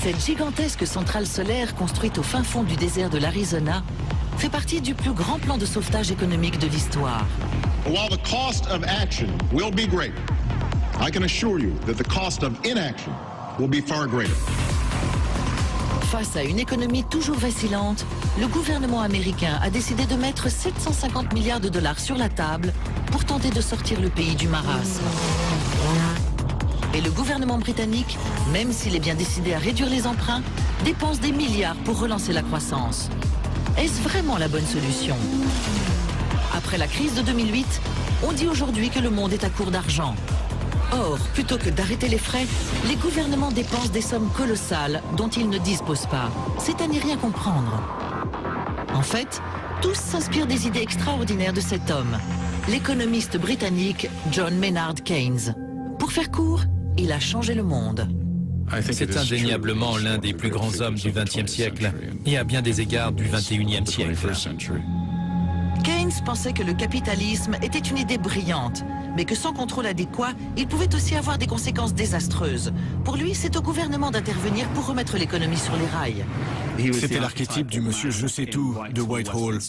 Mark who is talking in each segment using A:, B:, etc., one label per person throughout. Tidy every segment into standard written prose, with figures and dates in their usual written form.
A: Cette gigantesque centrale solaire construite au fin fond du désert de l'Arizona fait partie du plus grand plan de sauvetage économique de l'histoire.
B: While the cost of action will be great, I can assure you that the cost of inaction will be far greater.
A: Face à une économie toujours vacillante, le gouvernement américain a décidé de mettre 750 milliards de dollars sur la table pour tenter de sortir le pays du marasme. Et le gouvernement britannique, même s'il est bien décidé à réduire les emprunts, dépense des milliards pour relancer la croissance. Est-ce vraiment la bonne solution? Après la crise de 2008, on dit aujourd'hui que le monde est à court d'argent. Or, plutôt que d'arrêter les frais, les gouvernements dépensent des sommes colossales dont ils ne disposent pas. C'est à n'y rien comprendre. En fait, tous s'inspirent des idées extraordinaires de cet homme, l'économiste britannique John Maynard Keynes. Pour faire court, il a changé le monde.
C: C'est indéniablement l'un des plus grands hommes du XXe siècle et à bien des égards du XXIe siècle.
A: Keynes pensait que le capitalisme était une idée brillante, mais que sans contrôle adéquat, il pouvait aussi avoir des conséquences désastreuses. Pour lui, c'est au gouvernement d'intervenir pour remettre l'économie sur les rails.
D: C'était l'archétype du monsieur je sais tout de Whitehall,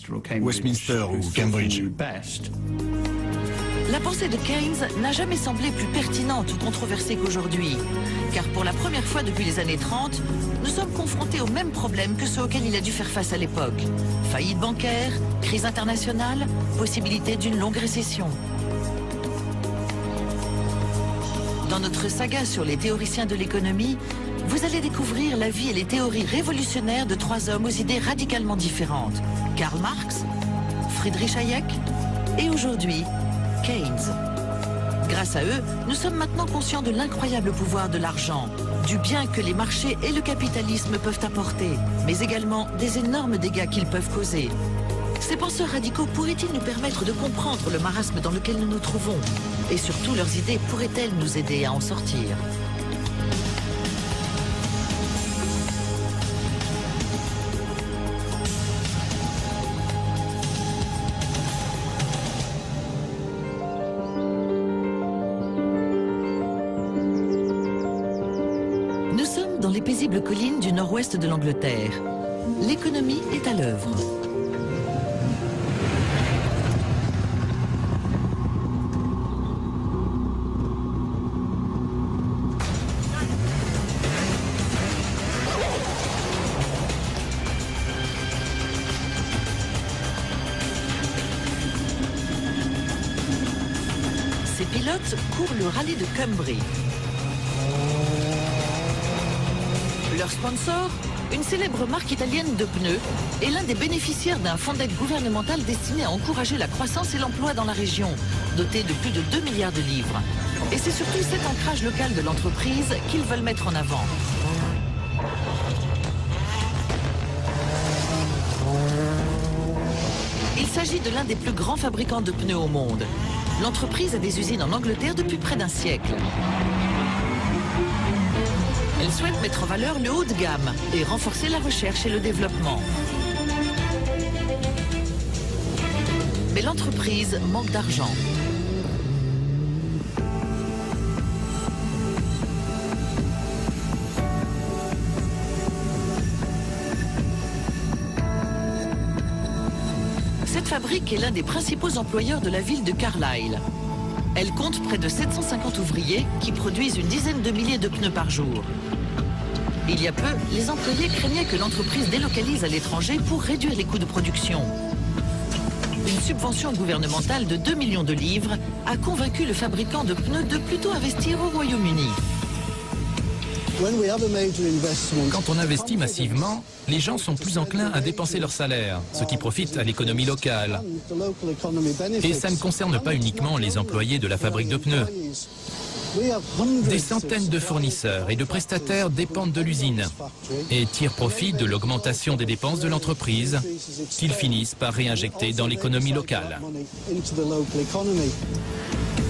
D: Westminster ou Cambridge.
A: La pensée de Keynes n'a jamais semblé plus pertinente ou controversée qu'aujourd'hui. Car pour la première fois depuis les années 30, nous sommes confrontés aux mêmes problèmes que ceux auxquels il a dû faire face à l'époque. Faillite bancaire, crise internationale, possibilité d'une longue récession. Dans notre saga sur les théoriciens de l'économie, vous allez découvrir la vie et les théories révolutionnaires de trois hommes aux idées radicalement différentes. Karl Marx, Friedrich Hayek et aujourd'hui, Keynes. Grâce à eux, nous sommes maintenant conscients de l'incroyable pouvoir de l'argent, du bien que les marchés et le capitalisme peuvent apporter, mais également des énormes dégâts qu'ils peuvent causer. Ces penseurs radicaux pourraient-ils nous permettre de comprendre le marasme dans lequel nous nous trouvons? Et surtout, leurs idées pourraient-elles nous aider à en sortir? Nous sommes dans les paisibles collines du nord-ouest de l'Angleterre. L'économie est à l'œuvre. Ces pilotes courent le rallye de Cumbrie. Leur sponsor, une célèbre marque italienne de pneus, est l'un des bénéficiaires d'un fonds d'aide gouvernemental destiné à encourager la croissance et l'emploi dans la région, doté de plus de 2 milliards de livres. Et c'est surtout cet ancrage local de l'entreprise qu'ils veulent mettre en avant. Il s'agit de l'un des plus grands fabricants de pneus au monde. L'entreprise a des usines en Angleterre depuis près d'un siècle. Elle souhaite mettre en valeur le haut de gamme et renforcer la recherche et le développement. Mais l'entreprise manque d'argent. Cette fabrique est l'un des principaux employeurs de la ville de Carlisle. Elle compte près de 750 ouvriers qui produisent une dizaine de milliers de pneus par jour. Il y a peu, les employés craignaient que l'entreprise délocalise à l'étranger pour réduire les coûts de production. Une subvention gouvernementale de 2 millions de livres a convaincu le fabricant de pneus de plutôt investir au Royaume-Uni.
C: Quand on investit massivement, les gens sont plus enclins à dépenser leur salaire, ce qui profite à l'économie locale. Et ça ne concerne pas uniquement les employés de la fabrique de pneus. Des centaines de fournisseurs et de prestataires dépendent de l'usine et tirent profit de l'augmentation des dépenses de l'entreprise qu'ils finissent par réinjecter dans l'économie locale.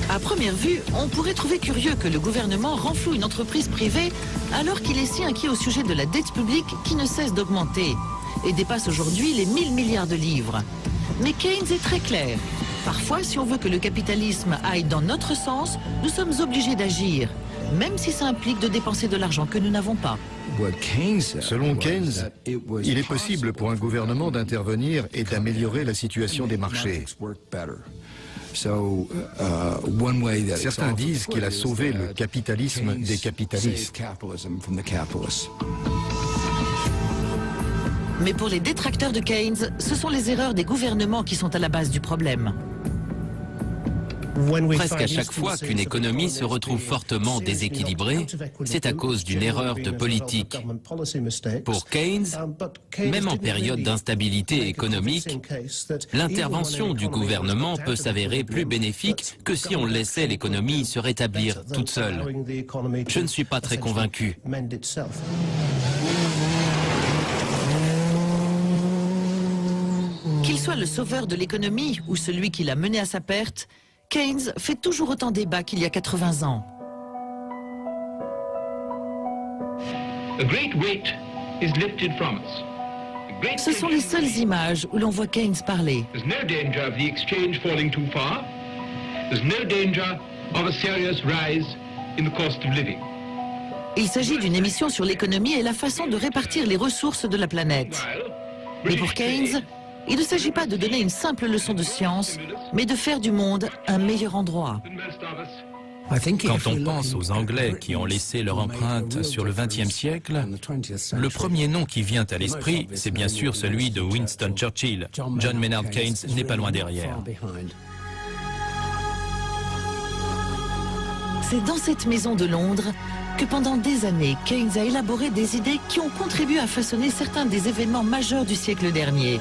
A: À première vue, on pourrait trouver curieux que le gouvernement renfloue une entreprise privée alors qu'il est si inquiet au sujet de la dette publique qui ne cesse d'augmenter et dépasse aujourd'hui les 1000 milliards de livres. Mais Keynes est très clair. Parfois, si on veut que le capitalisme aille dans notre sens, nous sommes obligés d'agir. même si ça implique de dépenser de l'argent que nous n'avons pas.
E: Selon Keynes, il est possible pour un gouvernement d'intervenir et d'améliorer la situation des marchés. Certains disent qu'il a sauvé le capitalisme des capitalistes.
A: Mais pour les détracteurs de Keynes, ce sont les erreurs des gouvernements qui sont à la base du problème.
F: Presque à chaque fois qu'une économie se retrouve fortement déséquilibrée, c'est à cause d'une erreur de politique. Pour Keynes, même en période d'instabilité économique, l'intervention du gouvernement peut s'avérer plus bénéfique que si on laissait l'économie se rétablir toute seule. Je ne suis pas très convaincu.
A: Qu'il soit le sauveur de l'économie ou celui qui l'a menée à sa perte, Keynes fait toujours autant débat qu'il y a 80 ans. Ce sont les seules images où l'on voit Keynes parler. Il s'agit d'une émission sur l'économie et la façon de répartir les ressources de la planète. Mais pour Keynes, il ne s'agit pas de donner une simple leçon de science, mais de faire du monde un meilleur endroit.
C: Quand on pense aux Anglais qui ont laissé leur empreinte sur le XXe siècle, le premier nom qui vient à l'esprit, c'est bien sûr celui de Winston Churchill. John Maynard Keynes n'est pas loin derrière.
A: C'est dans cette maison de Londres que pendant des années, Keynes a élaboré des idées qui ont contribué à façonner certains des événements majeurs du siècle dernier.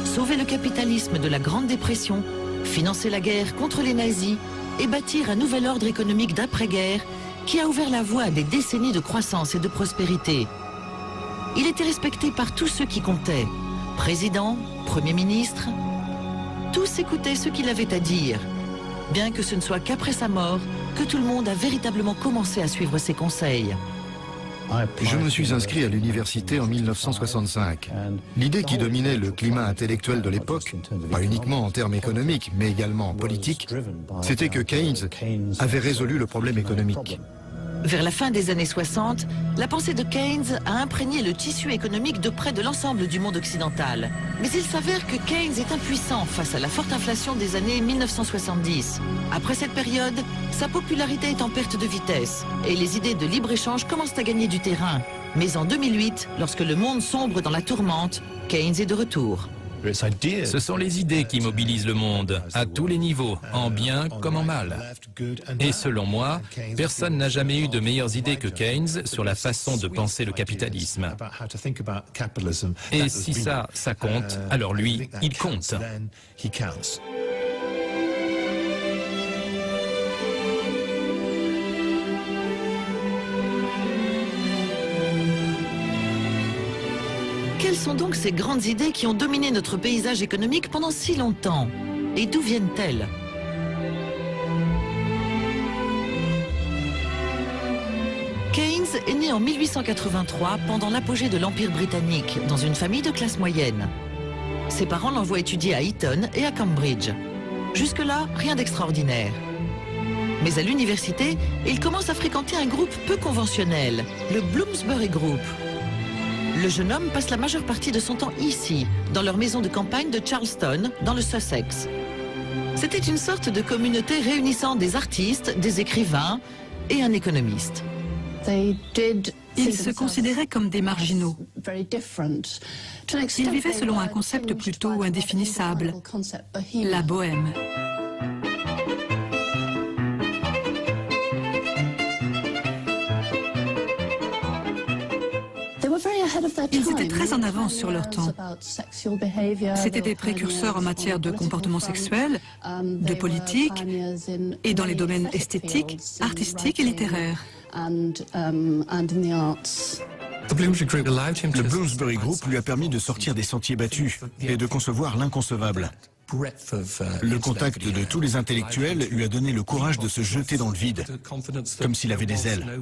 A: Sauver le capitalisme de la Grande Dépression, financer la guerre contre les nazis et bâtir un nouvel ordre économique d'après-guerre qui a ouvert la voie à des décennies de croissance et de prospérité. Il était respecté par tous ceux qui comptaient. Président, Premier ministre, tous écoutaient ce qu'il avait à dire. Bien que ce ne soit qu'après sa mort que tout le monde a véritablement commencé à suivre ses conseils.
E: Je me suis inscrit à l'université en 1965. L'idée qui dominait le climat intellectuel de l'époque, pas uniquement en termes économiques, mais également politiques, c'était que Keynes avait résolu le problème économique.
A: Vers la fin des années 60, la pensée de Keynes a imprégné le tissu économique de près de l'ensemble du monde occidental. Mais il s'avère que Keynes est impuissant face à la forte inflation des années 1970. Après cette période, sa popularité est en perte de vitesse et les idées de libre-échange commencent à gagner du terrain. Mais en 2008, lorsque le monde sombre dans la tourmente, Keynes est de retour.
C: Ce sont les idées qui mobilisent le monde, à tous les niveaux, en bien comme en mal. Et selon moi, personne n'a jamais eu de meilleures idées que Keynes sur la façon de penser le capitalisme. Et si ça compte, alors lui, il compte.
A: Quelles sont donc ces grandes idées qui ont dominé notre paysage économique pendant si longtemps? Et d'où viennent-elles? Keynes est né en 1883 pendant l'apogée de l'Empire britannique, dans une famille de classe moyenne. Ses parents l'envoient étudier à Eton et à Cambridge. Jusque-là, rien d'extraordinaire. Mais à l'université, il commence à fréquenter un groupe peu conventionnel, le Bloomsbury Group. Le jeune homme passe la majeure partie de son temps ici, dans leur maison de campagne de Charleston, dans le Sussex. C'était une sorte de communauté réunissant des artistes, des écrivains et un économiste.
G: Ils se considéraient comme des marginaux. Ils vivaient selon un concept plutôt indéfinissable, la bohème. Ils étaient très en avance sur leur temps. C'étaient des précurseurs en matière de comportement sexuel, de politique et dans les domaines esthétiques, artistiques et littéraires.
D: Le Bloomsbury Group lui a permis de sortir des sentiers battus et de concevoir l'inconcevable. Le contact de tous les intellectuels lui a donné le courage de se jeter dans le vide, comme s'il avait des ailes.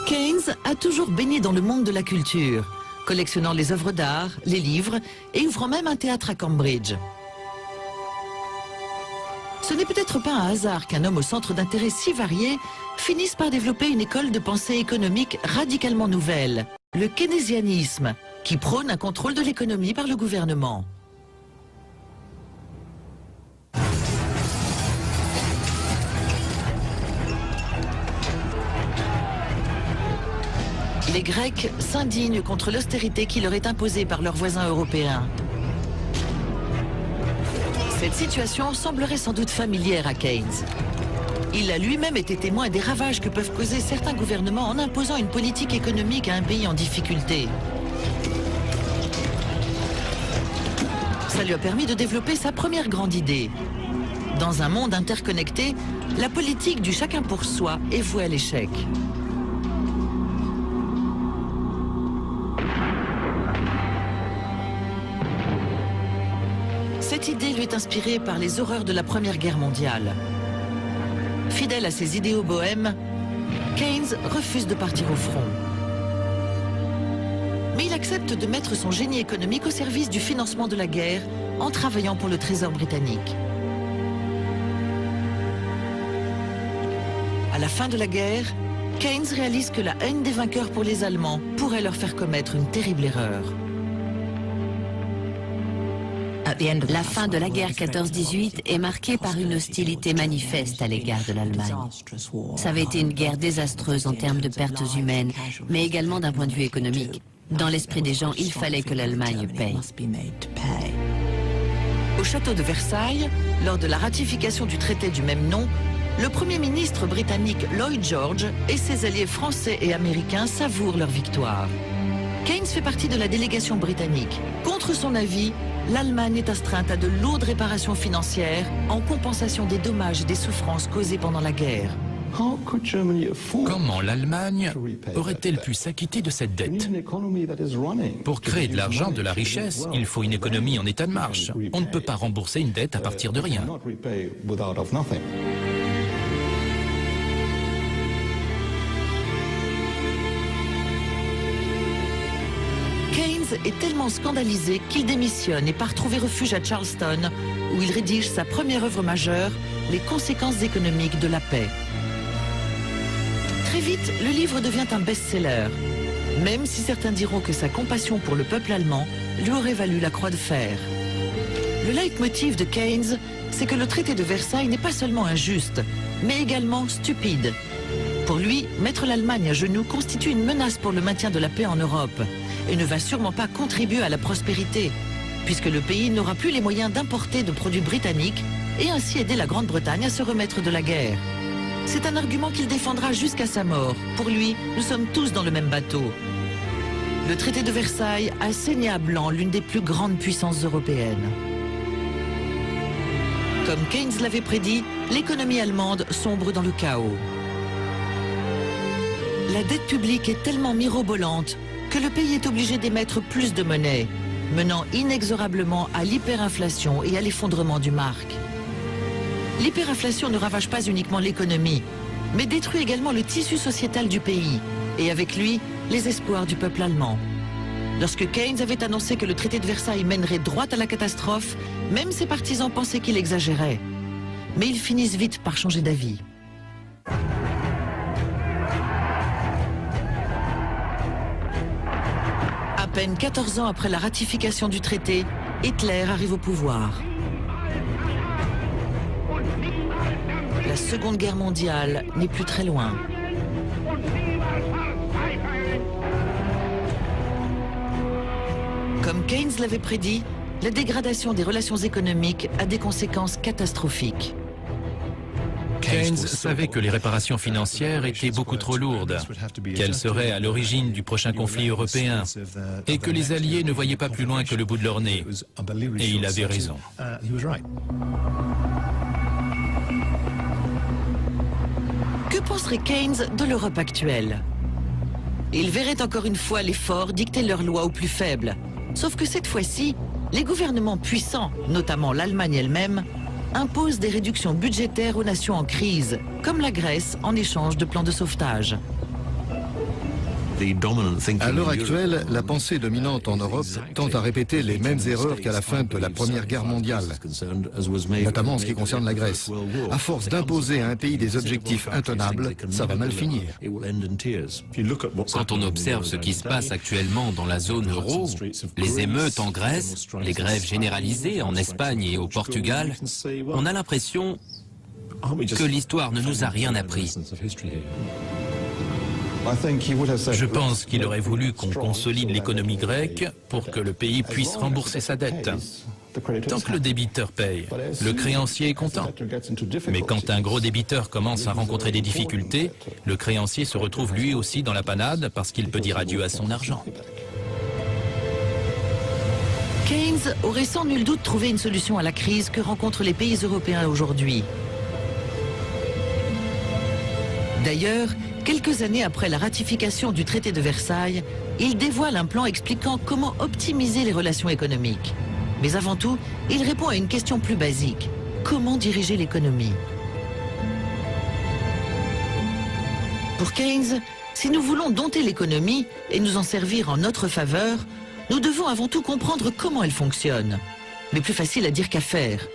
A: Keynes Keynes a toujours baigné dans le monde de la culture, collectionnant les œuvres d'art, les livres et ouvrant même un théâtre à Cambridge. Ce n'est peut-être pas un hasard qu'un homme au centre d'intérêts si variés finisse par développer une école de pensée économique radicalement nouvelle, le keynésianisme, qui prône un contrôle de l'économie par le gouvernement. Les Grecs s'indignent contre l'austérité qui leur est imposée par leurs voisins européens. Cette situation semblerait sans doute familière à Keynes. Il a lui-même été témoin des ravages que peuvent causer certains gouvernements en imposant une politique économique à un pays en difficulté. Ça lui a permis de développer sa première grande idée. Dans un monde interconnecté, la politique du chacun pour soi est vouée à l'échec. Cette idée lui est inspirée par les horreurs de la Première Guerre mondiale. Fidèle à ses idéaux bohèmes, Keynes refuse de partir au front. Mais il accepte de mettre son génie économique au service du financement de la guerre en travaillant pour le Trésor britannique. À la fin de la guerre, Keynes réalise que la haine des vainqueurs pour les Allemands pourrait leur faire commettre une terrible erreur.
H: La fin de la guerre 14-18 est marquée par une hostilité manifeste à l'égard de l'Allemagne. Ça avait été une guerre désastreuse en termes de pertes humaines, mais également d'un point de vue économique. Dans l'esprit des gens, il fallait que l'Allemagne paye.
A: Au château de Versailles, lors de la ratification du traité du même nom, le Premier ministre britannique Lloyd George et ses alliés français et américains savourent leur victoire. Keynes fait partie de la délégation britannique. Contre son avis, l'Allemagne est astreinte à de lourdes réparations financières en compensation des dommages et des souffrances causées pendant la guerre.
C: Comment l'Allemagne aurait-elle pu s'acquitter de cette dette? Pour créer de l'argent, de la richesse, il faut une économie en état de marche. On ne peut pas rembourser une dette à partir de rien.
A: Keynes est tellement scandalisé qu'il démissionne et part trouver refuge à Charleston, où il rédige sa première œuvre majeure, Les conséquences économiques de la paix. Très vite, le livre devient un best-seller, même si certains diront que sa compassion pour le peuple allemand lui aurait valu la croix de fer. Le leitmotiv de Keynes, c'est que le traité de Versailles n'est pas seulement injuste, mais également stupide. Pour lui, mettre l'Allemagne à genoux constitue une menace pour le maintien de la paix en Europe et ne va sûrement pas contribuer à la prospérité, puisque le pays n'aura plus les moyens d'importer de produits britanniques et ainsi aider la Grande-Bretagne à se remettre de la guerre. C'est un argument qu'il défendra jusqu'à sa mort. Pour lui, nous sommes tous dans le même bateau. Le traité de Versailles a saigné à blanc l'une des plus grandes puissances européennes. Comme Keynes l'avait prédit, l'économie allemande sombre dans le chaos. La dette publique est tellement mirobolante que le pays est obligé d'émettre plus de monnaie, menant inexorablement à l'hyperinflation et à l'effondrement du mark. L'hyperinflation ne ravage pas uniquement l'économie, mais détruit également le tissu sociétal du pays, et avec lui, les espoirs du peuple allemand. Lorsque Keynes avait annoncé que le traité de Versailles mènerait droit à la catastrophe, même ses partisans pensaient qu'il exagérait. Mais ils finissent vite par changer d'avis. À peine 14 ans après la ratification du traité, Hitler arrive au pouvoir. La Seconde Guerre mondiale n'est plus très loin. Comme Keynes l'avait prédit, la dégradation des relations économiques a des conséquences catastrophiques.
C: Keynes savait que les réparations financières étaient beaucoup trop lourdes, qu'elles seraient à l'origine du prochain conflit européen, et que les Alliés ne voyaient pas plus loin que le bout de leur nez. Et il avait raison.
A: Que penserait Keynes de l'Europe actuelle? Il verrait encore une fois les forts dicter leurs lois aux plus faibles. Sauf que cette fois-ci, les gouvernements puissants, notamment l'Allemagne elle-même, imposent des réductions budgétaires aux nations en crise, comme la Grèce en échange de plans de sauvetage.
E: À l'heure actuelle, la pensée dominante en Europe tend à répéter les mêmes erreurs qu'à la fin de la Première Guerre mondiale, notamment en ce qui concerne la Grèce. À force d'imposer à un pays des objectifs intenables, ça va mal finir.
F: Quand on observe ce qui se passe actuellement dans la zone euro, les émeutes en Grèce, les grèves généralisées en Espagne et au Portugal, on a l'impression que l'histoire ne nous a rien appris.
C: Je pense qu'il aurait voulu qu'on consolide l'économie grecque pour que le pays puisse rembourser sa dette. Tant que le débiteur paye, le créancier est content. Mais quand un gros débiteur commence à rencontrer des difficultés, le créancier se retrouve lui aussi dans la panade parce qu'il peut dire adieu à son argent.
A: Keynes aurait sans nul doute trouvé une solution à la crise que rencontrent les pays européens aujourd'hui. D'ailleurs, quelques années après la ratification du traité de Versailles, il dévoile un plan expliquant comment optimiser les relations économiques. Mais avant tout, il répond à une question plus basique. Comment diriger l'économie? Pour Keynes, si nous voulons dompter l'économie et nous en servir en notre faveur, nous devons avant tout comprendre comment elle fonctionne. Mais plus facile à dire qu'à faire.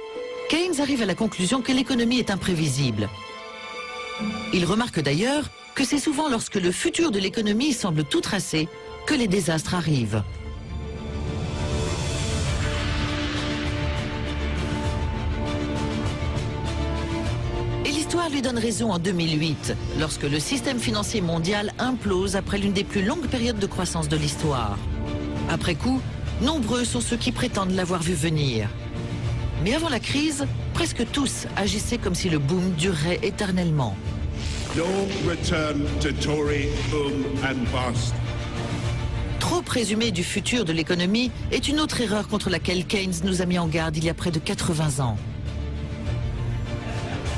A: Keynes arrive à la conclusion que l'économie est imprévisible. Il remarque d'ailleurs que c'est souvent lorsque le futur de l'économie semble tout tracé que les désastres arrivent. Et l'histoire lui donne raison en 2008, lorsque le système financier mondial implose après l'une des plus longues périodes de croissance de l'histoire. Après coup, nombreux sont ceux qui prétendent l'avoir vu venir. Mais avant la crise, presque tous agissaient comme si le boom durerait éternellement.
B: Don't return to Tory boom and bust.
A: Trop présumer du futur de l'économie est une autre erreur contre laquelle Keynes nous a mis en garde il y a près de 80 ans.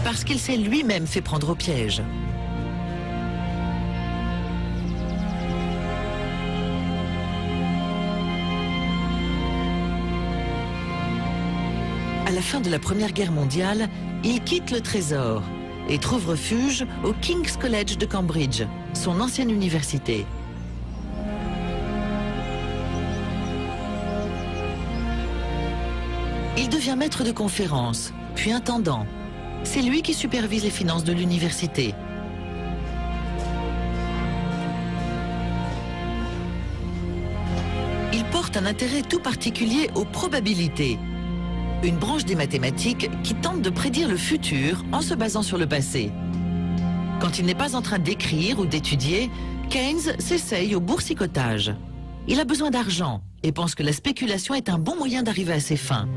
A: Parce qu'il s'est lui-même fait prendre au piège. À la fin de la Première Guerre mondiale, il quitte le Trésor et trouve refuge au King's College de Cambridge, son ancienne université. Il devient maître de conférences, puis intendant. C'est lui qui supervise les finances de l'université. Il porte un intérêt tout particulier aux probabilités, une branche des mathématiques qui tente de prédire le futur en se basant sur le passé. Quand il n'est pas en train d'écrire ou d'étudier, Keynes s'essaye au boursicotage. Il a besoin d'argent et pense que la spéculation est un bon moyen d'arriver à ses fins.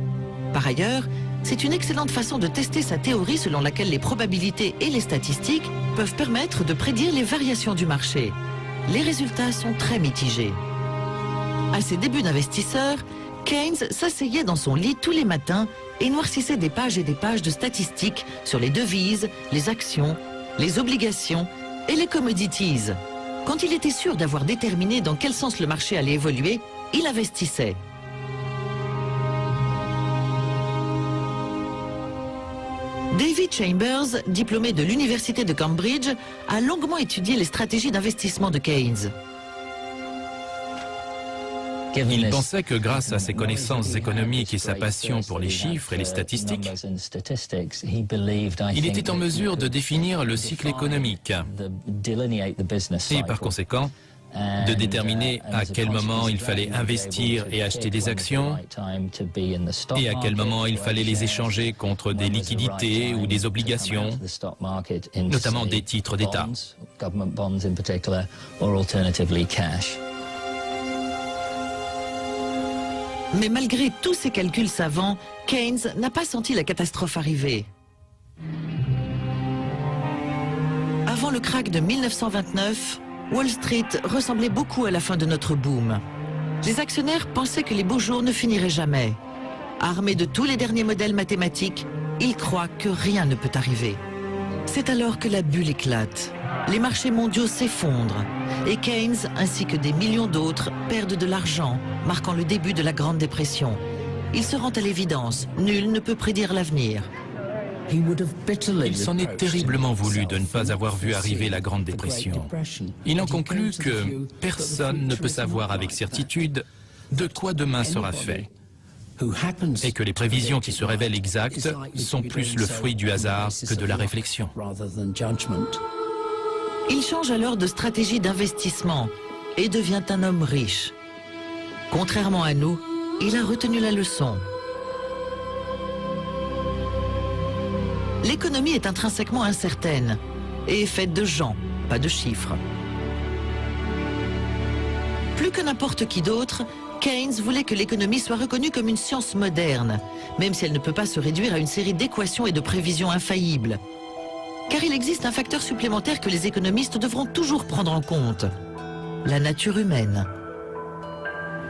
A: Par ailleurs, c'est une excellente façon de tester sa théorie selon laquelle les probabilités et les statistiques peuvent permettre de prédire les variations du marché. Les résultats sont très mitigés. À ses débuts d'investisseur, Keynes s'asseyait dans son lit tous les matins et noircissait des pages et des pages de statistiques sur les devises, les actions, les obligations et les commodities. Quand il était sûr d'avoir déterminé dans quel sens le marché allait évoluer, il investissait. David Chambers, diplômé de l'université de Cambridge, a longuement étudié les stratégies d'investissement de Keynes.
C: Il pensait que grâce à ses connaissances économiques et sa passion pour les chiffres et les statistiques, il était en mesure de définir le cycle économique et par conséquent de déterminer à quel moment il fallait investir et acheter des actions et à quel moment il fallait les échanger contre des liquidités ou des obligations, notamment des titres d'État.
A: Mais malgré tous ces calculs savants, Keynes n'a pas senti la catastrophe arriver. Avant le krach de 1929, Wall Street ressemblait beaucoup à la fin de notre boom. Les actionnaires pensaient que les beaux jours ne finiraient jamais. Armés de tous les derniers modèles mathématiques, ils croient que rien ne peut arriver. C'est alors que la bulle éclate. Les marchés mondiaux s'effondrent et Keynes, ainsi que des millions d'autres, perdent de l'argent, marquant le début de la Grande Dépression. Il se rend à l'évidence, nul ne peut prédire l'avenir.
C: Il s'en est terriblement voulu de ne pas avoir vu arriver la Grande Dépression. Il en conclut que personne ne peut savoir avec certitude de quoi demain sera fait, et que les prévisions qui se révèlent exactes sont plus le fruit du hasard que de la réflexion.
A: Il change alors de stratégie d'investissement et devient un homme riche. Contrairement à nous, il a retenu la leçon. L'économie est intrinsèquement incertaine et est faite de gens, pas de chiffres. Plus que n'importe qui d'autre, Keynes voulait que l'économie soit reconnue comme une science moderne, même si elle ne peut pas se réduire à une série d'équations et de prévisions infaillibles. Car il existe un facteur supplémentaire que les économistes devront toujours prendre en compte, la nature humaine.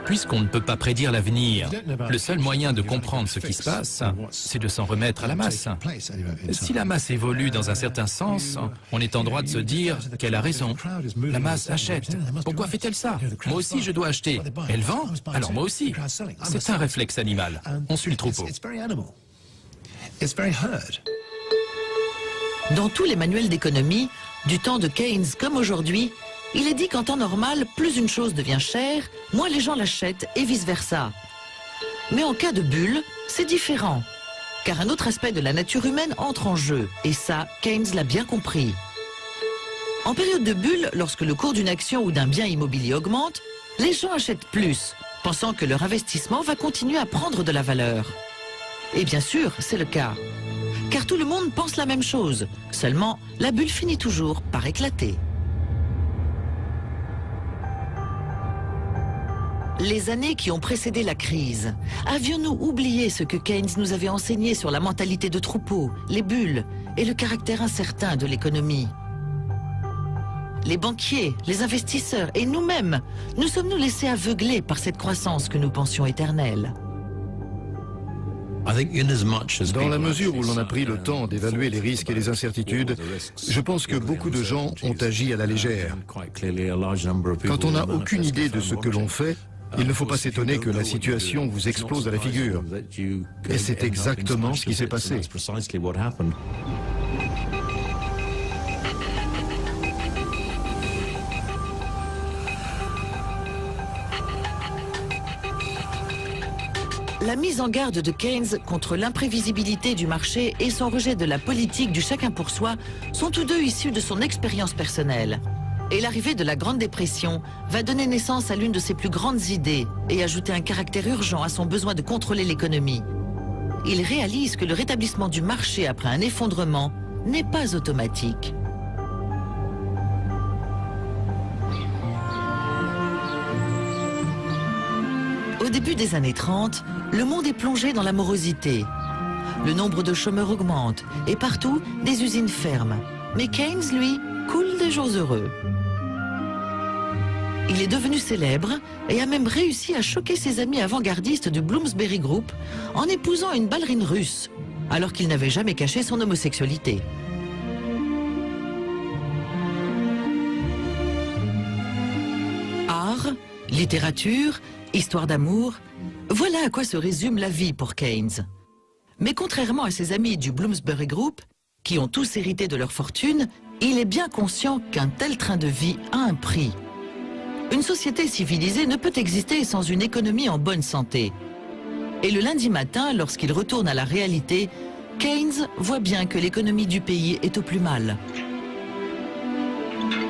C: Puisqu'on ne peut pas prédire l'avenir, le seul moyen de comprendre ce qui se passe, c'est de s'en remettre à la masse. Si la masse évolue dans un certain sens, on est en droit de se dire qu'elle a raison. La masse achète. Pourquoi fait-elle ça? Moi aussi je dois acheter. Elle vend? Alors moi aussi. C'est un réflexe animal. On suit le troupeau.
A: Dans tous les manuels d'économie, du temps de Keynes comme aujourd'hui, il est dit qu'en temps normal, plus une chose devient chère, moins les gens l'achètent et vice-versa. Mais en cas de bulle, c'est différent. Car un autre aspect de la nature humaine entre en jeu. Et ça, Keynes l'a bien compris. En période de bulle, lorsque le cours d'une action ou d'un bien immobilier augmente, les gens achètent plus, pensant que leur investissement va continuer à prendre de la valeur. Et bien sûr, c'est le cas. Car tout le monde pense la même chose. Seulement, la bulle finit toujours par éclater. Les années qui ont précédé la crise, avions-nous oublié ce que Keynes nous avait enseigné sur la mentalité de troupeau, les bulles et le caractère incertain de l'économie? Les banquiers, les investisseurs et nous-mêmes, nous sommes-nous laissés aveugler par cette croissance que nous pensions éternelle?
E: Dans la mesure où l'on a pris le temps d'évaluer les risques et les incertitudes, je pense que beaucoup de gens ont agi à la légère. Quand on n'a aucune idée de ce que l'on fait, il ne faut pas s'étonner que la situation vous explose à la figure. Et c'est exactement ce qui s'est passé.
A: La mise en garde de Keynes contre l'imprévisibilité du marché et son rejet de la politique du chacun pour soi sont tous deux issus de son expérience personnelle. Et l'arrivée de la Grande Dépression va donner naissance à l'une de ses plus grandes idées et ajouter un caractère urgent à son besoin de contrôler l'économie. Il réalise que le rétablissement du marché après un effondrement n'est pas automatique. Au début des années 30, le monde est plongé dans la morosité. Le nombre de chômeurs augmente et partout, des usines ferment. Mais Keynes, lui, coule des jours heureux. Il est devenu célèbre et a même réussi à choquer ses amis avant-gardistes du Bloomsbury Group en épousant une ballerine russe, alors qu'il n'avait jamais caché son homosexualité. Art, littérature, histoire d'amour, voilà à quoi se résume la vie pour Keynes. Mais contrairement à ses amis du Bloomsbury Group, qui ont tous hérité de leur fortune, il est bien conscient qu'un tel train de vie a un prix. Une société civilisée ne peut exister sans une économie en bonne santé. Et le lundi matin, lorsqu'il retourne à la réalité, Keynes voit bien que l'économie du pays est au plus mal.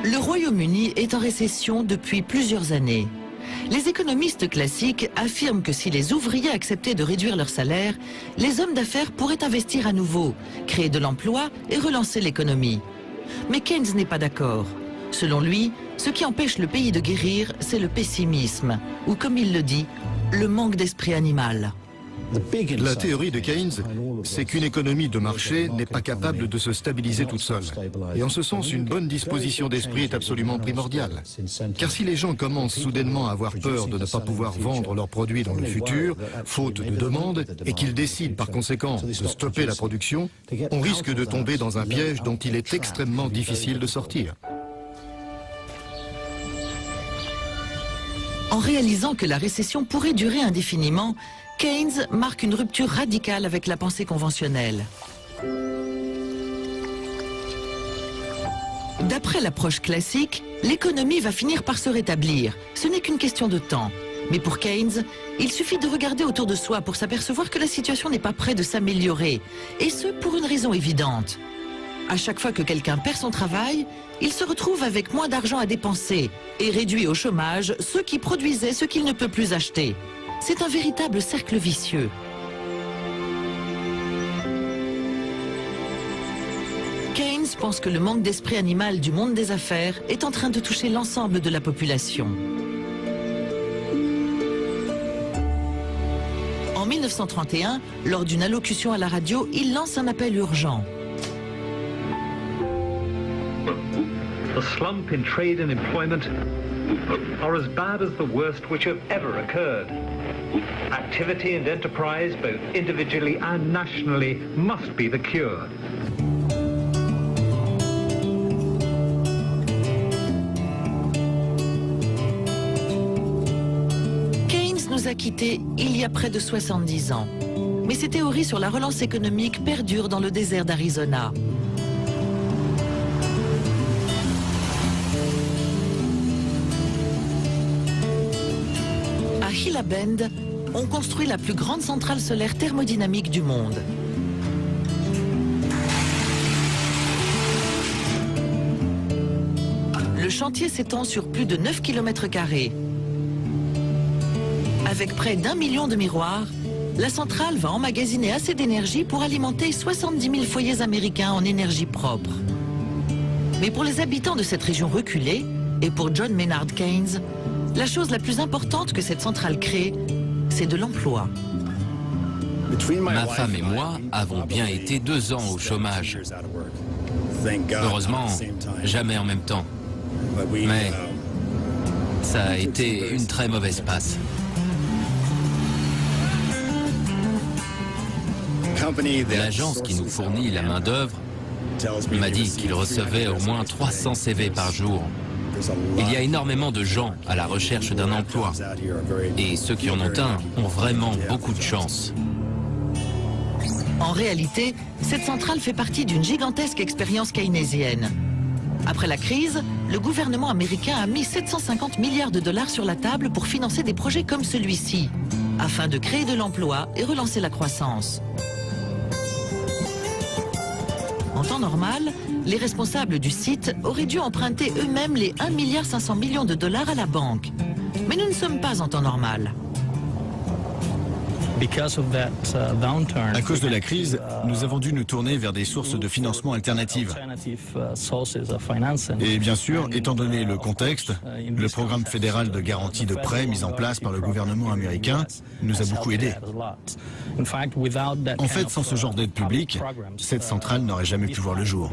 A: Le Royaume-Uni est en récession depuis plusieurs années. Les économistes classiques affirment que si les ouvriers acceptaient de réduire leur salaire, les hommes d'affaires pourraient investir à nouveau, créer de l'emploi et relancer l'économie. Mais Keynes n'est pas d'accord. Selon lui, ce qui empêche le pays de guérir, c'est le pessimisme, ou comme il le dit, le manque d'esprit animal.
E: La théorie de Keynes, c'est qu'une économie de marché n'est pas capable de se stabiliser toute seule. Et en ce sens, une bonne disposition d'esprit est absolument primordiale. Car si les gens commencent soudainement à avoir peur de ne pas pouvoir vendre leurs produits dans le futur, faute de demande, et qu'ils décident par conséquent de stopper la production, on risque de tomber dans un piège dont il est extrêmement difficile de sortir.
A: En réalisant que la récession pourrait durer indéfiniment, Keynes marque une rupture radicale avec la pensée conventionnelle. D'après l'approche classique, l'économie va finir par se rétablir. Ce n'est qu'une question de temps. Mais pour Keynes, il suffit de regarder autour de soi pour s'apercevoir que la situation n'est pas près de s'améliorer. Et ce, pour une raison évidente. À chaque fois que quelqu'un perd son travail, il se retrouve avec moins d'argent à dépenser et réduit au chômage ceux qui produisaient ce qu'il ne peut plus acheter. C'est un véritable cercle vicieux. Keynes pense que le manque d'esprit animal du monde des affaires est en train de toucher l'ensemble de la population. En 1931, lors d'une allocution à la radio, il lance un appel urgent.
I: The slump in trade and employment are as bad as the worst which have ever occurred. Activity and enterprise, both individually and nationally, must be the cure.
A: Keynes nous a quittés il y a près de 70 ans. Mais ses théories sur la relance économique perdurent dans le désert d'Arizona. À Gila Bend, on construit la plus grande centrale solaire thermodynamique du monde. Le chantier s'étend sur plus de 9 km². Avec près d'1 million de miroirs, la centrale va emmagasiner assez d'énergie pour alimenter 70 000 foyers américains en énergie propre. Mais pour les habitants de cette région reculée, et pour John Maynard Keynes, la chose la plus importante que cette centrale crée, c'est de l'emploi.
F: Ma femme et moi avons bien été 2 ans au chômage. Heureusement, jamais en même temps. Mais ça a été une très mauvaise passe. L'agence qui nous fournit la main-d'œuvre m'a dit qu'il recevait au moins 300 CV par jour. Il y a énormément de gens à la recherche d'un emploi. Et ceux qui en ont un ont vraiment beaucoup de chance.
A: En réalité, cette centrale fait partie d'une gigantesque expérience keynésienne. Après la crise, le gouvernement américain a mis 750 milliards de dollars sur la table pour financer des projets comme celui-ci, afin de créer de l'emploi et relancer la croissance. En temps normal, les responsables du site auraient dû emprunter eux-mêmes les 1,5 milliard de dollars à la banque. Mais nous ne sommes pas en temps normal.
D: À cause de la crise, nous avons dû nous tourner vers des sources de financement alternatives. Et bien sûr, étant donné le contexte, le programme fédéral de garantie de prêts mis en place par le gouvernement américain nous a beaucoup aidés. En fait, sans ce genre d'aide publique, cette centrale n'aurait jamais pu voir le jour.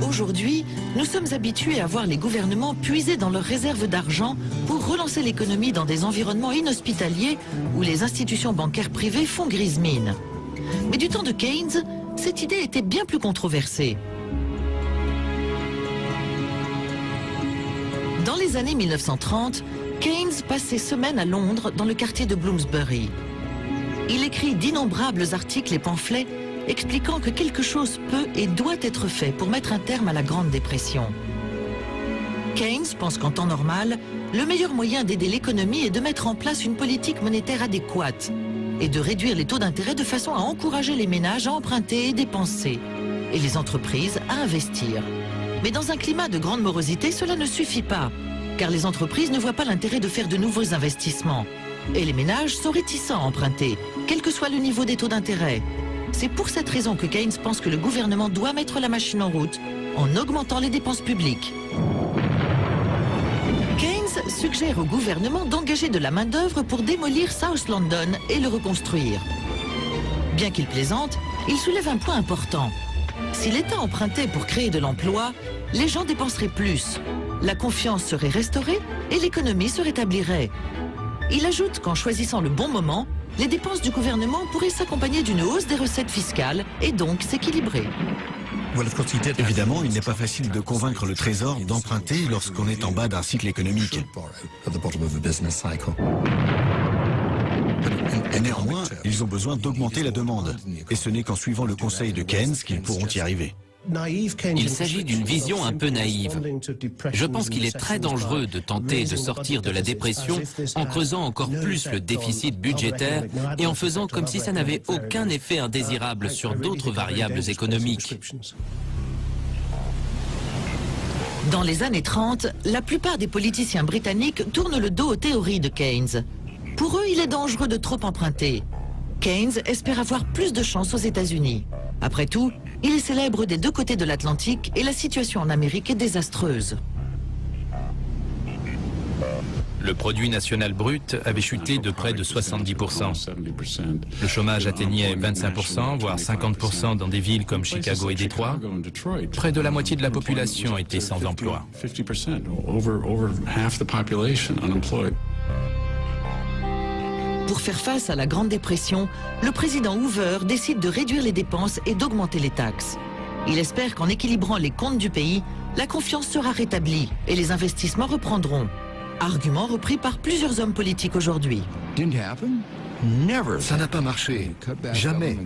A: Aujourd'hui, nous sommes habitués à voir les gouvernements puiser dans leurs réserves d'argent pour relancer l'économie dans des environnements inhospitaliers où les institutions bancaires privées font grise mine. Mais du temps de Keynes, cette idée était bien plus controversée. Dans les années 1930, Keynes passe ses semaines à Londres dans le quartier de Bloomsbury. Il écrit d'innombrables articles et pamphlets expliquant que quelque chose peut et doit être fait pour mettre un terme à la Grande Dépression. Keynes pense qu'en temps normal, le meilleur moyen d'aider l'économie est de mettre en place une politique monétaire adéquate et de réduire les taux d'intérêt de façon à encourager les ménages à emprunter et dépenser, et les entreprises à investir. Mais dans un climat de grande morosité, cela ne suffit pas, car les entreprises ne voient pas l'intérêt de faire de nouveaux investissements. Et les ménages sont réticents à emprunter, quel que soit le niveau des taux d'intérêt. C'est pour cette raison que Keynes pense que le gouvernement doit mettre la machine en route en augmentant les dépenses publiques. Keynes suggère au gouvernement d'engager de la main-d'œuvre pour démolir South London et le reconstruire. Bien qu'il plaisante, il soulève un point important. Si l'État empruntait pour créer de l'emploi, les gens dépenseraient plus. La confiance serait restaurée et l'économie se rétablirait. Il ajoute qu'en choisissant le bon moment, les dépenses du gouvernement pourraient s'accompagner d'une hausse des recettes fiscales et donc s'équilibrer.
D: Évidemment, il n'est pas facile de convaincre le Trésor d'emprunter lorsqu'on est en bas d'un cycle économique. Néanmoins, ils ont besoin d'augmenter la demande. Et ce n'est qu'en suivant le conseil de Keynes qu'ils pourront y arriver.
F: Il s'agit d'une vision un peu naïve. Je pense qu'il est très dangereux de tenter de sortir de la dépression en creusant encore plus le déficit budgétaire et en faisant comme si ça n'avait aucun effet indésirable sur d'autres variables économiques.
A: Dans les années 30, la plupart des politiciens britanniques tournent le dos aux théories de Keynes. Pour eux, il est dangereux de trop emprunter. Keynes espère avoir plus de chance aux États-Unis. Après tout, il est célèbre des deux côtés de l'Atlantique et la situation en Amérique est désastreuse.
C: Le produit national brut avait chuté de près de 70%. Le chômage atteignait 25%, voire 50% dans des villes comme Chicago et Détroit. Près de la moitié de la population était sans emploi.
A: Pour faire face à la Grande Dépression, le président Hoover décide de réduire les dépenses et d'augmenter les taxes. Il espère qu'en équilibrant les comptes du pays, la confiance sera rétablie et les investissements reprendront. Argument repris par plusieurs hommes politiques aujourd'hui.
E: Ça n'a pas marché. Jamais.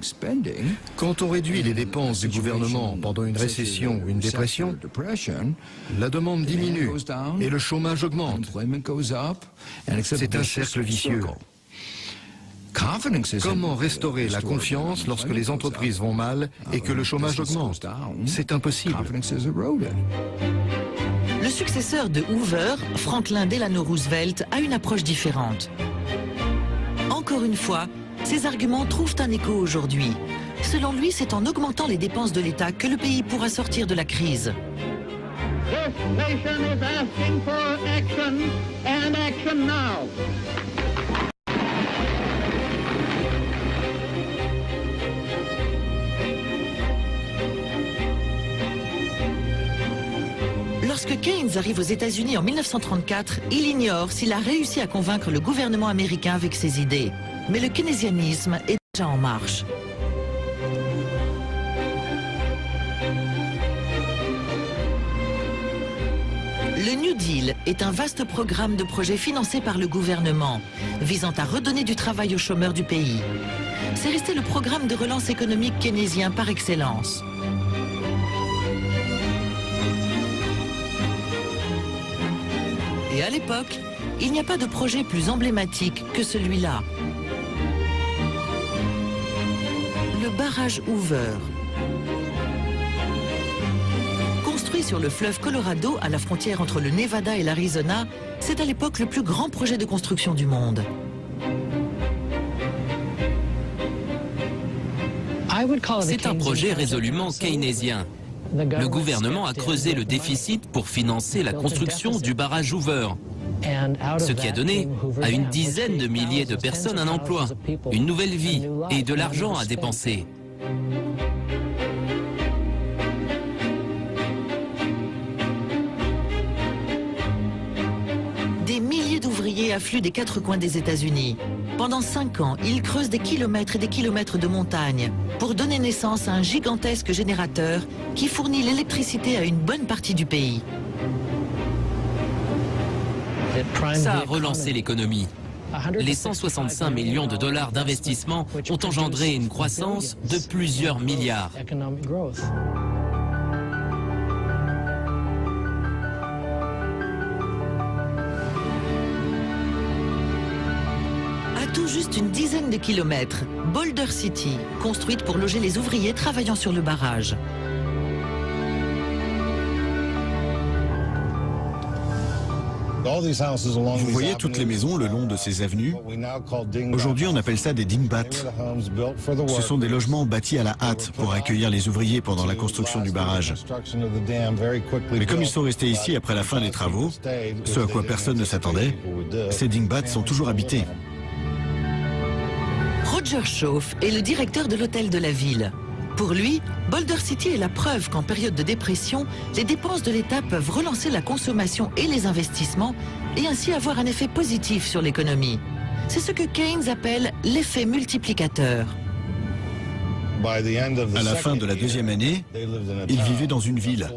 E: Quand on réduit les dépenses du gouvernement pendant une récession ou une dépression, la demande diminue et le chômage augmente. C'est un cercle vicieux. Comment restaurer la confiance lorsque les entreprises vont mal et que le chômage augmente? C'est impossible.
A: Le successeur de Hoover, Franklin Delano Roosevelt, a une approche différente. Encore une fois, ces arguments trouvent un écho aujourd'hui. Selon lui, c'est en augmentant les dépenses de l'État que le pays pourra sortir de la crise.
J: This nation is asking for action and action now.
A: Lorsque Keynes arrive aux États-Unis en 1934, il ignore s'il a réussi à convaincre le gouvernement américain avec ses idées. Mais le keynésianisme est déjà en marche. Le New Deal est un vaste programme de projets financés par le gouvernement, visant à redonner du travail aux chômeurs du pays. C'est resté le programme de relance économique keynésien par excellence. Et à l'époque, il n'y a pas de projet plus emblématique que celui-là. Le barrage Hoover. Construit sur le fleuve Colorado à la frontière entre le Nevada et l'Arizona, c'est à l'époque le plus grand projet de construction du monde.
F: C'est un projet résolument keynésien. Le gouvernement a creusé le déficit pour financer la construction du barrage Hoover, ce qui a donné à une dizaine de milliers de personnes un emploi, une nouvelle vie et de l'argent à dépenser.
A: Des milliers d'ouvriers affluent des quatre coins des États-Unis. Pendant 5 ans, ils creusent des kilomètres et des kilomètres de montagnes pour donner naissance à un gigantesque générateur qui fournit l'électricité à une bonne partie du pays.
F: Ça a relancé l'économie. Les 165 millions de dollars d'investissement ont engendré une croissance de plusieurs milliards.
A: Tout juste une dizaine de kilomètres, Boulder City, construite pour loger les ouvriers travaillant sur le barrage.
D: Vous voyez toutes les maisons le long de ces avenues? Aujourd'hui, on appelle ça des dingbats. Ce sont des logements bâtis à la hâte pour accueillir les ouvriers pendant la construction du barrage. Mais comme ils sont restés ici après la fin des travaux, ce à quoi personne ne s'attendait, ces dingbats sont toujours habités.
A: Roger Schauf est le directeur de l'hôtel de la ville. Pour lui, Boulder City est la preuve qu'en période de dépression, les dépenses de l'État peuvent relancer la consommation et les investissements et ainsi avoir un effet positif sur l'économie. C'est ce que Keynes appelle l'effet multiplicateur.
D: À la fin de la deuxième année, ils vivaient dans une ville,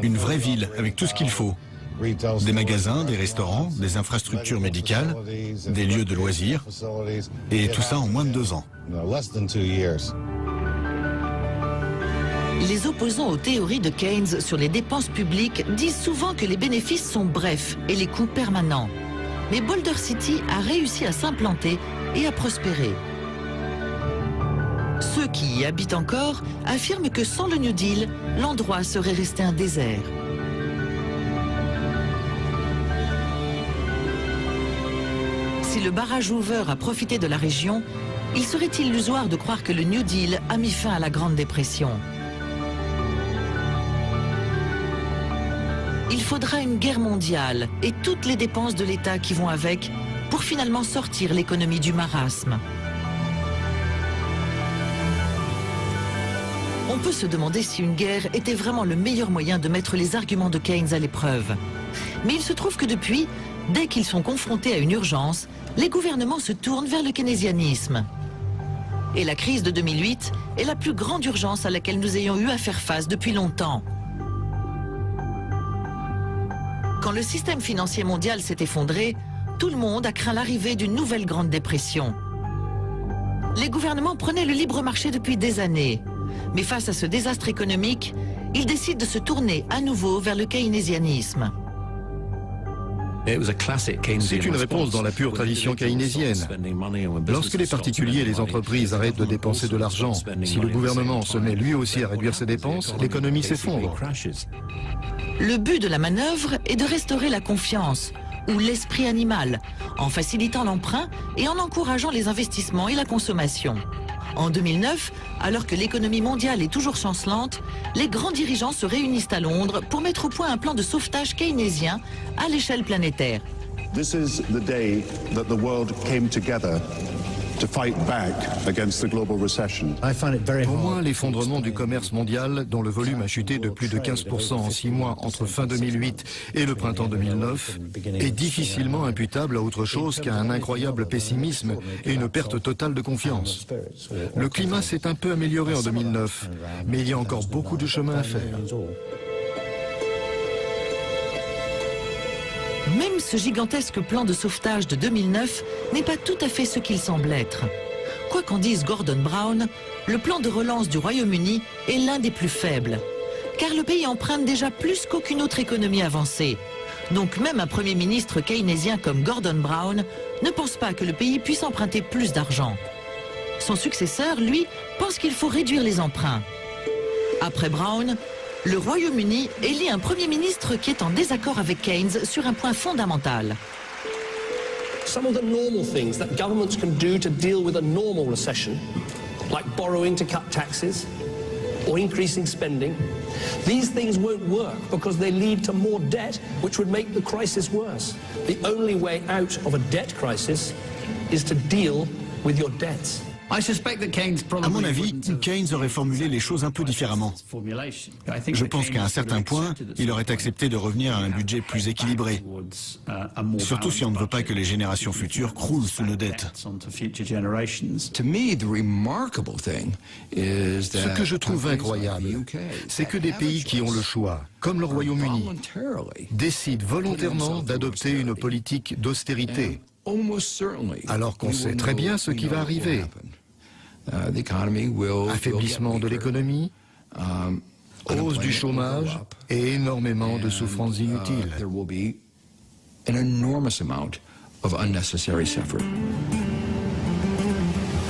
D: une vraie ville avec tout ce qu'il faut. Des magasins, des restaurants, des infrastructures médicales, des lieux de loisirs, et tout ça en moins de 2 ans.
A: Les opposants aux théories de Keynes sur les dépenses publiques disent souvent que les bénéfices sont brefs et les coûts permanents. Mais Boulder City a réussi à s'implanter et à prospérer. Ceux qui y habitent encore affirment que sans le New Deal, l'endroit serait resté un désert. Si le barrage Hoover a profité de la région, il serait illusoire de croire que le New Deal a mis fin à la Grande Dépression. Il faudra une guerre mondiale et toutes les dépenses de l'État qui vont avec pour finalement sortir l'économie du marasme. On peut se demander si une guerre était vraiment le meilleur moyen de mettre les arguments de Keynes à l'épreuve. Mais il se trouve que depuis, dès qu'ils sont confrontés à une urgence, les gouvernements se tournent vers le keynésianisme. Et la crise de 2008 est la plus grande urgence à laquelle nous ayons eu à faire face depuis longtemps. Quand le système financier mondial s'est effondré, tout le monde a craint l'arrivée d'une nouvelle grande dépression. Les gouvernements prenaient le libre marché depuis des années. Mais face à ce désastre économique, ils décident de se tourner à nouveau vers le keynésianisme.
E: C'est une réponse dans la pure tradition keynésienne. Lorsque les particuliers et les entreprises arrêtent de dépenser de l'argent, si le gouvernement se met lui aussi à réduire ses dépenses, l'économie s'effondre.
A: Le but de la manœuvre est de restaurer la confiance, ou l'esprit animal, en facilitant l'emprunt et en encourageant les investissements et la consommation. En 2009, alors que l'économie mondiale est toujours chancelante, les grands dirigeants se réunissent à Londres pour mettre au point un plan de sauvetage keynésien à l'échelle planétaire.
B: This is the day that the world came together to fight back against the global recession.
E: Pour moi, l'effondrement du commerce mondial, dont le volume a chuté de plus de 15% en 6 mois entre fin 2008 et le printemps 2009, est difficilement imputable à autre chose qu'à un incroyable pessimisme et une perte totale de confiance. Le climat s'est un peu amélioré en 2009, mais il y a encore beaucoup de chemin à faire.
A: Même ce gigantesque plan de sauvetage de 2009 n'est pas tout à fait ce qu'il semble être. Quoi qu'en dise Gordon Brown, le plan de relance du Royaume-Uni est l'un des plus faibles, car le pays emprunte déjà plus qu'aucune autre économie avancée. Donc même un Premier ministre keynésien comme Gordon Brown ne pense pas que le pays puisse emprunter plus d'argent. Son successeur, lui, pense qu'il faut réduire les emprunts. Après Brown, le Royaume-Uni élit un Premier ministre qui est en désaccord avec Keynes sur un point fondamental.
K: Some of the normal things that governments can do to deal with a normal recession, like borrowing to cut taxes or increasing spending, these things won't work because they lead to more debt, which would make the crisis worse. The only way out of a debt crisis is to deal with your debts.
D: À mon avis, Keynes aurait formulé les choses un peu différemment. Je pense qu'à un certain point, il aurait accepté de revenir à un budget plus équilibré. Surtout si on ne veut pas que les générations futures croulent sous nos dettes.
E: Ce que je trouve incroyable, c'est que des pays qui ont le choix, comme le Royaume-Uni, décident volontairement d'adopter une politique d'austérité, alors qu'on sait très bien ce qui va arriver. Affaiblissement de l'économie, hausse du chômage et énormément de souffrances inutiles.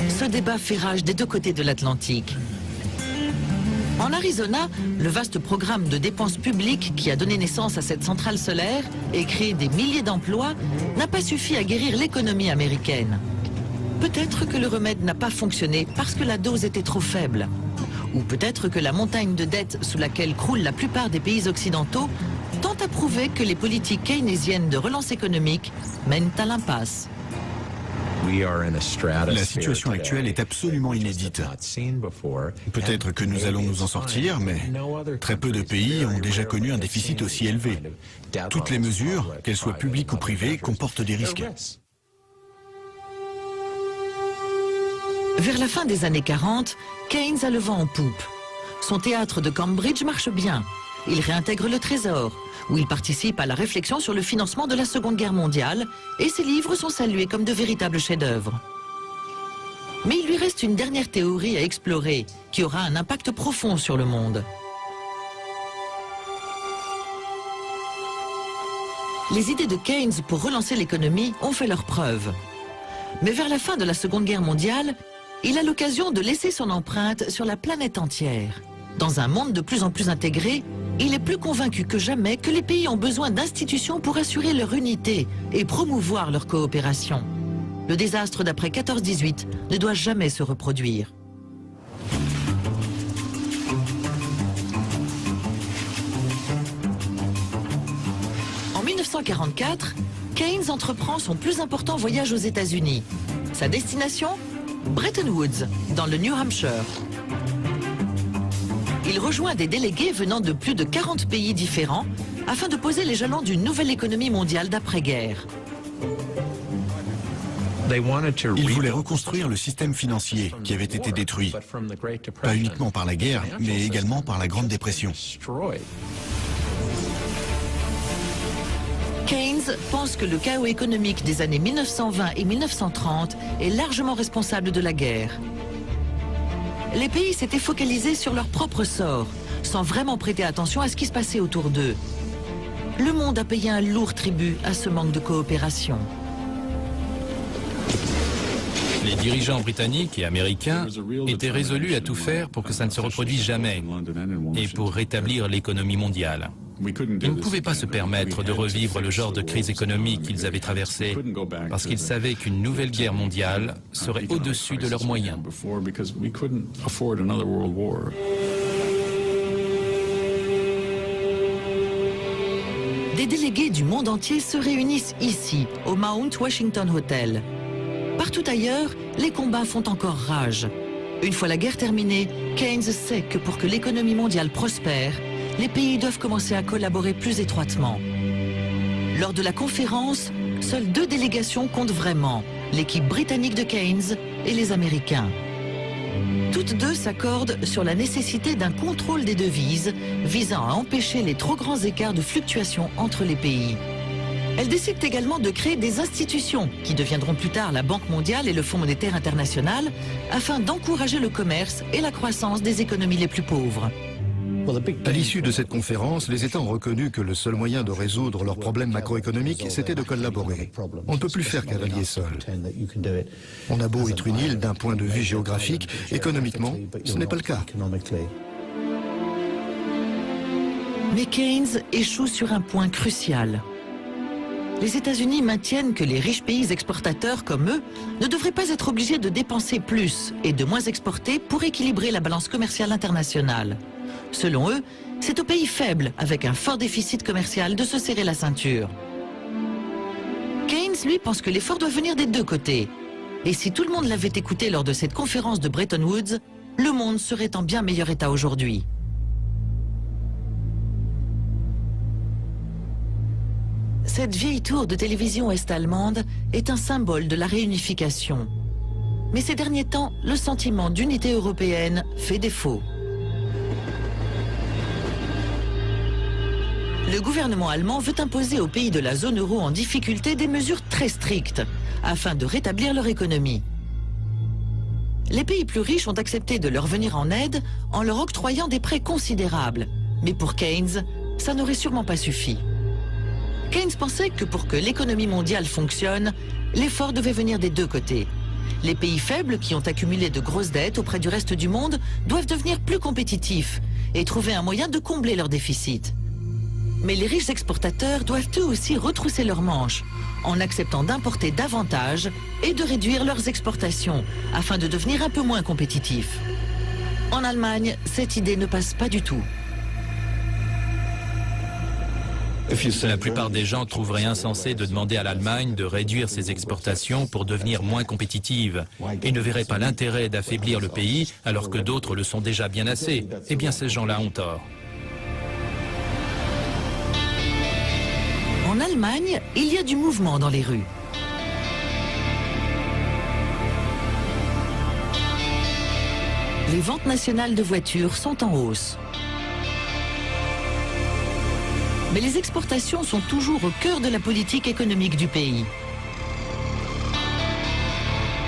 A: Ce débat fait rage des deux côtés de l'Atlantique. En Arizona, le vaste programme de dépenses publiques qui a donné naissance à cette centrale solaire et créé des milliers d'emplois n'a pas suffi à guérir l'économie américaine. Peut-être que le remède n'a pas fonctionné parce que la dose était trop faible. Ou peut-être que la montagne de dettes sous laquelle croulent la plupart des pays occidentaux tend à prouver que les politiques keynésiennes de relance économique mènent à l'impasse.
D: La situation actuelle est absolument inédite. Peut-être que nous allons nous en sortir, mais très peu de pays ont déjà connu un déficit aussi élevé. Toutes les mesures, qu'elles soient publiques ou privées, comportent des risques.
A: Vers la fin des années 40, Keynes a le vent en poupe. Son théâtre de Cambridge marche bien. il réintègre le Trésor, où il participe à la réflexion sur le financement de la Seconde Guerre mondiale, et ses livres sont salués comme de véritables chefs-d'œuvre. Mais il lui reste une dernière théorie à explorer, qui aura un impact profond sur le monde. Les idées de Keynes pour relancer l'économie ont fait leurs preuves. Mais vers la fin de la Seconde Guerre mondiale, il a l'occasion de laisser son empreinte sur la planète entière. Dans un monde de plus en plus intégré, il est plus convaincu que jamais que les pays ont besoin d'institutions pour assurer leur unité et promouvoir leur coopération. Le désastre d'après 14-18 ne doit jamais se reproduire. En 1944, Keynes entreprend son plus important voyage aux États-Unis. Sa destination ? Bretton Woods, dans le New Hampshire. Il rejoint des délégués venant de plus de 40 pays différents afin de poser les jalons d'une nouvelle économie mondiale d'après-guerre.
D: Ils voulaient reconstruire le système financier qui avait été détruit, pas uniquement par la guerre, mais également par la Grande Dépression.
A: Keynes pense que le chaos économique des années 1920 et 1930 est largement responsable de la guerre. Les pays s'étaient focalisés sur leur propre sort, sans vraiment prêter attention à ce qui se passait autour d'eux. Le monde a payé un lourd tribut à ce manque de coopération.
C: Les dirigeants britanniques et américains étaient résolus à tout faire pour que ça ne se reproduise jamais et pour rétablir l'économie mondiale. Ils ne pouvaient pas se permettre de revivre le genre de crise économique qu'ils avaient traversé parce qu'ils savaient qu'une nouvelle guerre mondiale serait au-dessus de leurs moyens.
A: Des délégués du monde entier se réunissent ici, au Mount Washington Hotel. Partout ailleurs, les combats font encore rage. Une fois la guerre terminée, Keynes sait que pour que l'économie mondiale prospère, les pays doivent commencer à collaborer plus étroitement. Lors de la conférence, seules 2 délégations comptent vraiment, l'équipe britannique de Keynes et les Américains. Toutes 2 s'accordent sur la nécessité d'un contrôle des devises visant à empêcher les trop grands écarts de fluctuation entre les pays. Elles décident également de créer des institutions qui deviendront plus tard la Banque mondiale et le Fonds monétaire international afin d'encourager le commerce et la croissance des économies les plus pauvres.
E: À l'issue de cette conférence, les États ont reconnu que le seul moyen de résoudre leurs problèmes macroéconomiques, c'était de collaborer. On ne peut plus faire cavalier seul. On a beau être une île d'un point de vue géographique, économiquement, ce n'est pas le cas.
A: Mais Keynes échoue sur un point crucial. Les États-Unis maintiennent que les riches pays exportateurs comme eux ne devraient pas être obligés de dépenser plus et de moins exporter pour équilibrer la balance commerciale internationale. Selon eux, c'est aux pays faibles, avec un fort déficit commercial, de se serrer la ceinture. Keynes, lui, pense que l'effort doit venir des 2 côtés. Et si tout le monde l'avait écouté lors de cette conférence de Bretton Woods, le monde serait en bien meilleur état aujourd'hui. Cette vieille tour de télévision est-allemande est un symbole de la réunification. Mais ces derniers temps, le sentiment d'unité européenne fait défaut. Le gouvernement allemand veut imposer aux pays de la zone euro en difficulté des mesures très strictes afin de rétablir leur économie. Les pays plus riches ont accepté de leur venir en aide en leur octroyant des prêts considérables. Mais pour Keynes, ça n'aurait sûrement pas suffi. Keynes pensait que pour que l'économie mondiale fonctionne, l'effort devait venir des 2 côtés. Les pays faibles qui ont accumulé de grosses dettes auprès du reste du monde doivent devenir plus compétitifs et trouver un moyen de combler leur déficit. Mais les riches exportateurs doivent eux aussi retrousser leurs manches en acceptant d'importer davantage et de réduire leurs exportations afin de devenir un peu moins compétitifs. En Allemagne, cette idée ne passe pas du tout.
C: La plupart des gens trouveraient insensé de demander à l'Allemagne de réduire ses exportations pour devenir moins compétitive et ne verraient pas l'intérêt d'affaiblir le pays alors que d'autres le sont déjà bien assez. Eh bien, ces gens-là ont tort.
A: En Allemagne, il y a du mouvement dans les rues. Les ventes nationales de voitures sont en hausse. Mais les exportations sont toujours au cœur de la politique économique du pays.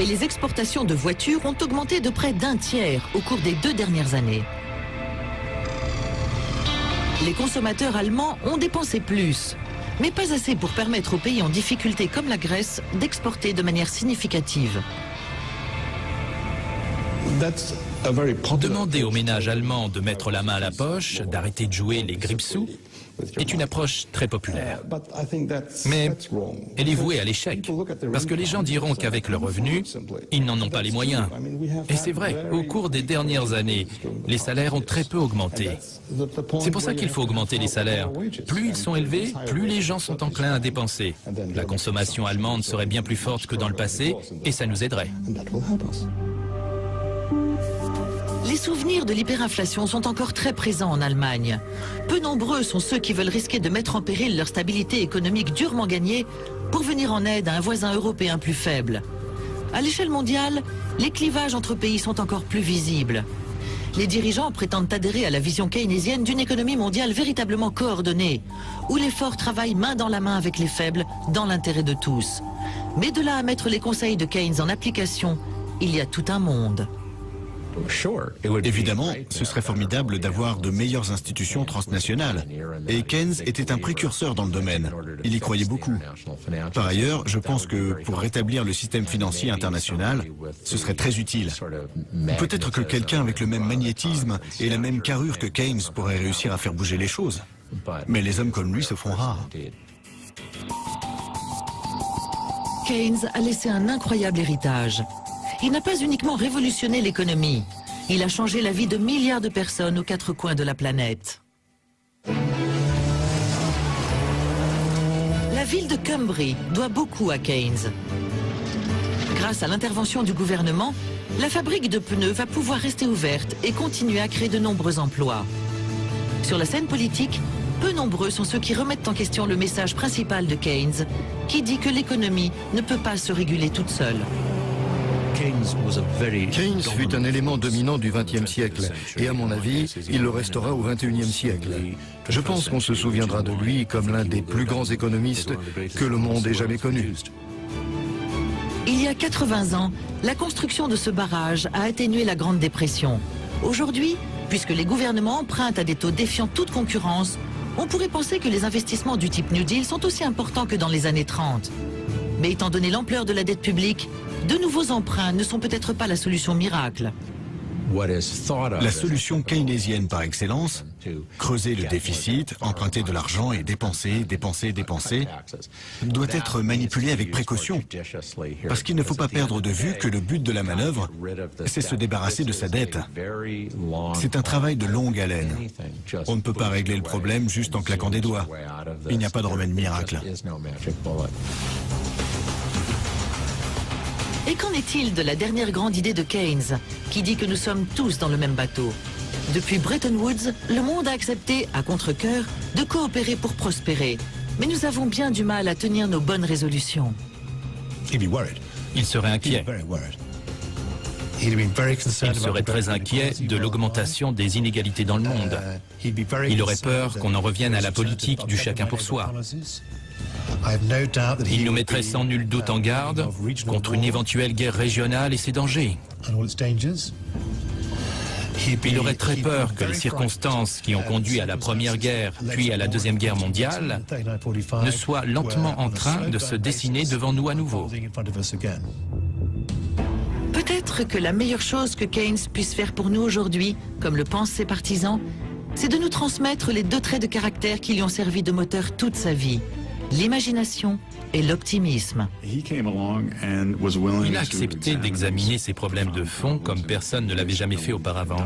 A: Et les exportations de voitures ont augmenté de près d'un tiers au cours des 2 dernières années. Les consommateurs allemands ont dépensé plus, mais pas assez pour permettre aux pays en difficulté comme la Grèce d'exporter de manière significative.
C: Demander aux ménages allemands de mettre la main à la poche, d'arrêter de jouer les grippe-sous, est une approche très populaire. Mais elle est vouée à l'échec, parce que les gens diront qu'avec le revenu, ils n'en ont pas les moyens. Et c'est vrai, au cours des dernières années, les salaires ont très peu augmenté. C'est pour ça qu'il faut augmenter les salaires. Plus ils sont élevés, plus les gens sont enclins à dépenser. La consommation allemande serait bien plus forte que dans le passé, et ça nous aiderait.
A: Les souvenirs de l'hyperinflation sont encore très présents en Allemagne. Peu nombreux sont ceux qui veulent risquer de mettre en péril leur stabilité économique durement gagnée pour venir en aide à un voisin européen plus faible. À l'échelle mondiale, les clivages entre pays sont encore plus visibles. Les dirigeants prétendent adhérer à la vision keynésienne d'une économie mondiale véritablement coordonnée, où les forts travaillent main dans la main avec les faibles dans l'intérêt de tous. Mais de là à mettre les conseils de Keynes en application, il y a tout un monde.
D: Évidemment, ce serait formidable d'avoir de meilleures institutions transnationales. Et Keynes était un précurseur dans le domaine. Il y croyait beaucoup. Par ailleurs, je pense que pour rétablir le système financier international, ce serait très utile. Peut-être que quelqu'un avec le même magnétisme et la même carrure que Keynes pourrait réussir à faire bouger les choses. Mais les hommes comme lui se font rares.
A: Keynes a laissé un incroyable héritage. Il n'a pas uniquement révolutionné l'économie, il a changé la vie de milliards de personnes aux 4 coins de la planète. La ville de Cumbria doit beaucoup à Keynes. Grâce à l'intervention du gouvernement, la fabrique de pneus va pouvoir rester ouverte et continuer à créer de nombreux emplois. Sur la scène politique, peu nombreux sont ceux qui remettent en question le message principal de Keynes, qui dit que l'économie ne peut pas se réguler toute seule.
E: Keynes fut un élément dominant du XXe siècle et à mon avis, il le restera au XXIe siècle. Je pense qu'on se souviendra de lui comme l'un des plus grands économistes que le monde ait jamais connu.
A: Il y a 80 ans, la construction de ce barrage a atténué la Grande Dépression. Aujourd'hui, puisque les gouvernements empruntent à des taux défiant toute concurrence, on pourrait penser que les investissements du type New Deal sont aussi importants que dans les années 30. Mais étant donné l'ampleur de la dette publique, de nouveaux emprunts ne sont peut-être pas la solution miracle.
D: La solution keynésienne par excellence, creuser le déficit, emprunter de l'argent et dépenser, doit être manipulée avec précaution. Parce qu'il ne faut pas perdre de vue que le but de la manœuvre, c'est se débarrasser de sa dette. C'est un travail de longue haleine. On ne peut pas régler le problème juste en claquant des doigts. Il n'y a pas de remède miracle.
A: Et qu'en est-il de la dernière grande idée de Keynes, qui dit que nous sommes tous dans le même bateau? Depuis Bretton Woods, le monde a accepté, à contre-cœur, de coopérer pour prospérer. Mais nous avons bien du mal à tenir nos bonnes résolutions.
C: Il serait inquiet. Il serait très inquiet de l'augmentation des inégalités dans le monde. Il aurait peur qu'on en revienne à la politique du chacun pour soi. Il nous mettrait sans nul doute en garde contre une éventuelle guerre régionale et ses dangers. Il aurait très peur que les circonstances qui ont conduit à la Première Guerre, puis à la Deuxième Guerre mondiale, ne soient lentement en train de se dessiner devant nous à nouveau.
A: Peut-être que la meilleure chose que Keynes puisse faire pour nous aujourd'hui, comme le pensent ses partisans, c'est de nous transmettre les 2 traits de caractère qui lui ont servi de moteur toute sa vie. L'imagination et l'optimisme.
C: Il a accepté d'examiner ses problèmes de fond comme personne ne l'avait jamais fait auparavant.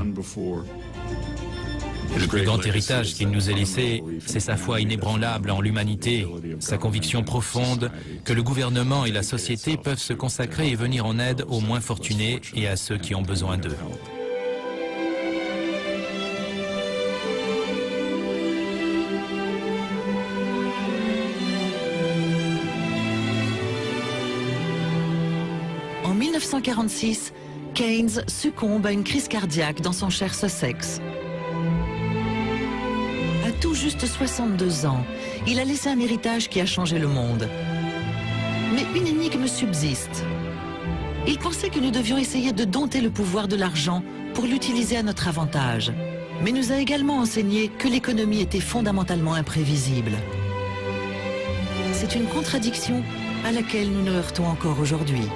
C: Le plus grand héritage qu'il nous ait laissé, c'est sa foi inébranlable en l'humanité, sa conviction profonde que le gouvernement et la société peuvent se consacrer et venir en aide aux moins fortunés et à ceux qui ont besoin d'eux.
A: En 1946, Keynes succombe à une crise cardiaque dans son cher Sussex. À tout juste 62 ans, il a laissé un héritage qui a changé le monde. Mais une énigme subsiste. Il pensait que nous devions essayer de dompter le pouvoir de l'argent pour l'utiliser à notre avantage. Mais nous a également enseigné que l'économie était fondamentalement imprévisible. C'est une contradiction à laquelle nous nous heurtons encore aujourd'hui.